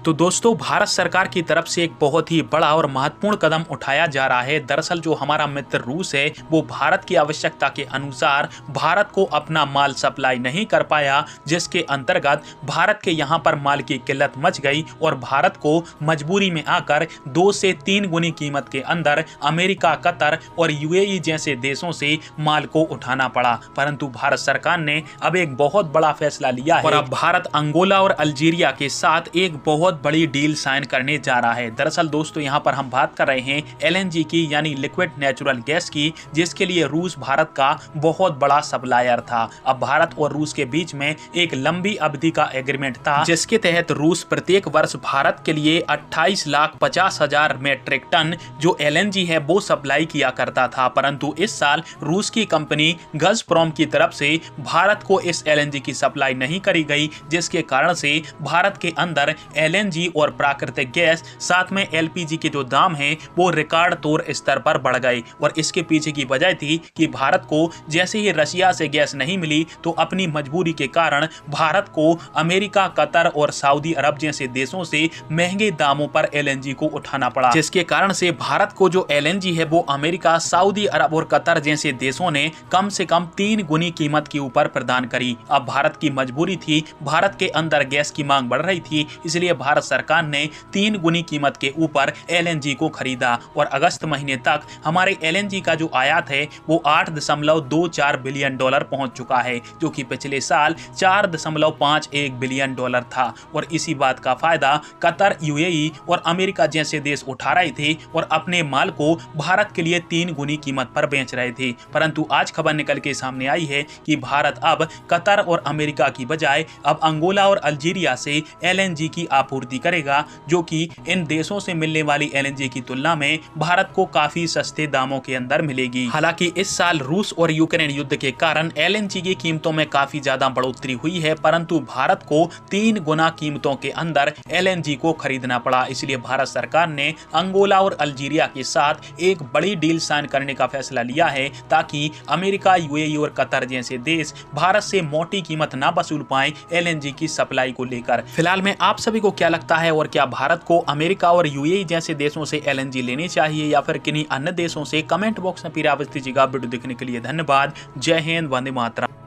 तो दोस्तों, भारत सरकार की तरफ से एक बहुत ही बड़ा और महत्वपूर्ण कदम उठाया जा रहा है। दरअसल जो हमारा मित्र रूस है वो भारत की आवश्यकता के अनुसार भारत को अपना माल सप्लाई नहीं कर पाया, जिसके अंतर्गत भारत के यहाँ पर माल की किल्लत मच गई और भारत को मजबूरी में आकर 2 से 3 गुनी कीमत के अंदर अमेरिका, कतर और यूएई जैसे देशों से माल को उठाना पड़ा। परंतु भारत सरकार ने अब एक बहुत बड़ा फैसला लिया है और अब भारत अंगोला और अल्जीरिया के साथ एक बहुत बड़ी डील साइन करने जा रहा है। दरअसल दोस्तों, यहाँ पर हम बात कर रहे हैं एलएनजी की, यानी लिक्विड नेचुरल गैस की, जिसके लिए रूस भारत का बहुत बड़ा सप्लायर था। अब भारत और रूस के बीच में एक लंबी अवधि का एग्रीमेंट था, जिसके तहत रूस प्रत्येक वर्ष भारत के लिए 28,50,000 मेट्रिक टन जो एलएनजी है वो सप्लाई किया करता था। परंतु इस साल रूस की कंपनी गज़प्रोम की तरफ से भारत को इस एलएनजी की सप्लाई नहीं करी गई, जिसके कारण से भारत के अंदर एलएनजी और प्राकृतिक गैस साथ में एलपीजी के जो दाम हैं वो रिकॉर्ड तोड़ स्तर पर बढ़ गए। और इसके पीछे की वजह थी कि भारत को जैसे ही रशिया से गैस नहीं मिली तो अपनी मजबूरी के कारण भारत को अमेरिका, कतर और सऊदी अरब जैसे देशों से महंगे दामों पर एलएनजी को उठाना पड़ा, जिसके कारण से भारत को जो एलएनजी है वो अमेरिका, सऊदी अरब और कतर जैसे देशों ने कम से कम 3 गुनी कीमत के ऊपर प्रदान करी। अब भारत की मजबूरी थी, भारत के अंदर गैस की मांग बढ़ रही थी, इसलिए भारत सरकार ने 3 गुनी कीमत के ऊपर एलएनजी को खरीदा और अगस्त महीने तक हमारे एलएनजी का जो आयात है वो $8.24 बिलियन पहुंच चुका है, जो कि पिछले साल $4.51 बिलियन था। और इसी बात का फायदा कतर, यूएई और अमेरिका जैसे देश उठा रहे थे और अपने माल को भारत के लिए 3 गुनी कीमत पर बेच रहे थे। परंतु आज खबर निकल के सामने आई है कि भारत अब कतर और अमेरिका की बजाय अब अंगोला और अल्जीरिया से एलएनजी की आपूर्ति करेगा, जो कि इन देशों से मिलने वाली एलएनजी की तुलना में भारत को काफी सस्ते दामों के अंदर मिलेगी। हालांकि इस साल रूस और यूक्रेन युद्ध के कारण एलएनजी की कीमतों में काफी ज्यादा बढ़ोतरी हुई है, परंतु भारत को 3 गुना कीमतों के अंदर एलएनजी को खरीदना पड़ा। इसलिए भारत सरकार ने अंगोला और अल्जीरिया के साथ एक बड़ी डील साइन करने का फैसला लिया है, ताकि अमेरिका, यूएई और कतर जैसे देश भारत से मोटी कीमत ना वसूल पाए एलएनजी की सप्लाई को लेकर। फिलहाल में आप सभी को क्या लगता है, और क्या भारत को अमेरिका और यूएई जैसे देशों से एलएनजी लेनी चाहिए या फिर किन्हीं अन्य देशों से? कमेंट बॉक्स में फिर आप दीजिएगा। वीडियो देखने के लिए धन्यवाद। जय हिंद, वंदे मातरम।